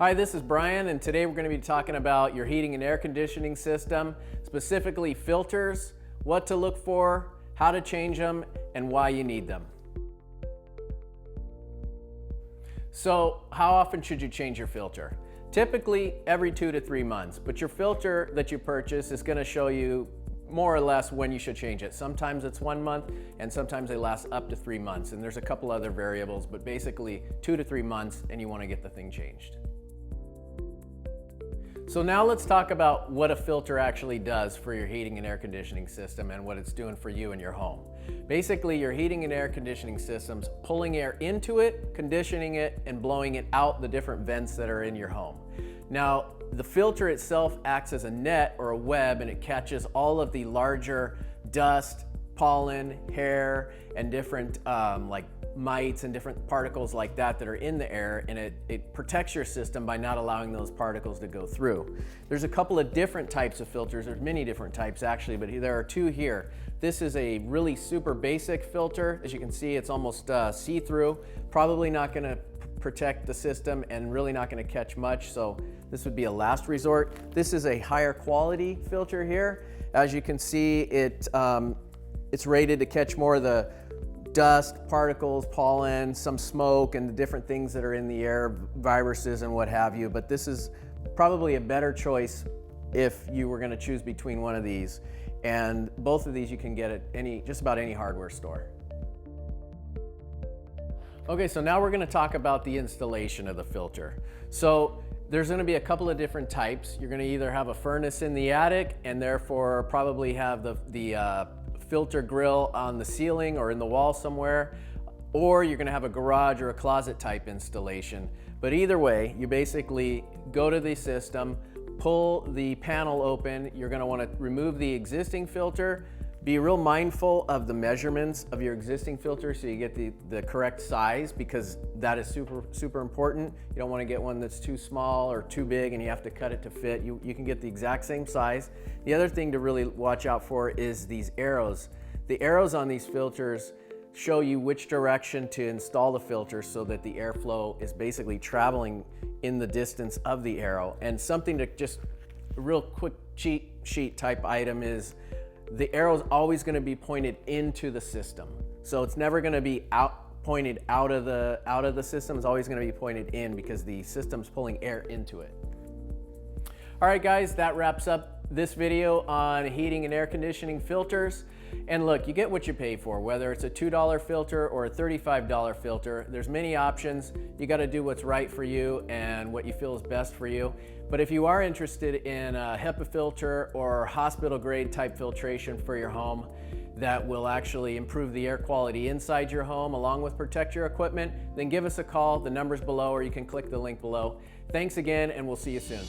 Hi, this is Brian, and today we're going to be talking about your heating and air conditioning system, specifically filters, what to look for, how to change them, and why you need them. So, how often should you change your filter? Typically every 2 to 3 months, but your filter that you purchase is going to show you more or less when you should change it. Sometimes it's 1 month, and sometimes they last up to 3 months, and there's a couple other variables, but basically 2 to 3 months, and you want to get the thing changed. So now let's talk about what a filter actually does for your heating and air conditioning system and what it's doing for you in your home. Basically, your heating and air conditioning system's pulling air into it, conditioning it, and blowing it out the different vents that are in your home. Now, the filter itself acts as a net or a web, and it catches all of the larger dust, pollen, hair, and different like mites and different particles like that that are in the air, and it protects your system by not allowing those particles to go through. There's a couple of different types of filters. There's many different types actually, but there are two here. This is a really super basic filter. As you can see, it's almost see-through. Probably not going to protect the system and really not going to catch much, so this would be a last resort. This is a higher quality filter here. As you can see, it's rated to catch more of the dust, particles, pollen, some smoke, and the different things that are in the air, viruses and what have you. But this is probably a better choice if you were going to choose between one of these. And both of these you can get at just about any hardware store. Okay, so now we're going to talk about the installation of the filter. So there's going to be a couple of different types. You're going to either have a furnace in the attic and therefore probably have the filter grill on the ceiling or in the wall somewhere, or you're going to have a garage or a closet type installation. But either way, you basically go to the system, pull the panel open. You're going to want to remove the existing filter. Be real mindful of the measurements of your existing filter so you get the correct size, because that is super important. You don't want to get one that's too small or too big and you have to cut it to fit. You can get the exact same size. The other thing to really watch out for is these arrows. The arrows on these filters show you which direction to install the filter so that the airflow is basically traveling in the distance of the arrow. And something to just a real quick cheat sheet type item is the arrow is always going to be pointed into the system. So it's never going to be pointed out of the system. It's always going to be pointed in, because the system's pulling air into it. All right, guys, that wraps up this video on heating and air conditioning filters. And look, you get what you pay for, whether it's a $2 filter or a $35 filter. There's many options. You got to do what's right for you and what you feel is best for you. But if you are interested in a HEPA filter or hospital grade type filtration for your home that will actually improve the air quality inside your home along with protect your equipment, then give us a call. The number's below, or you can click the link below. Thanks again, and we'll see you soon.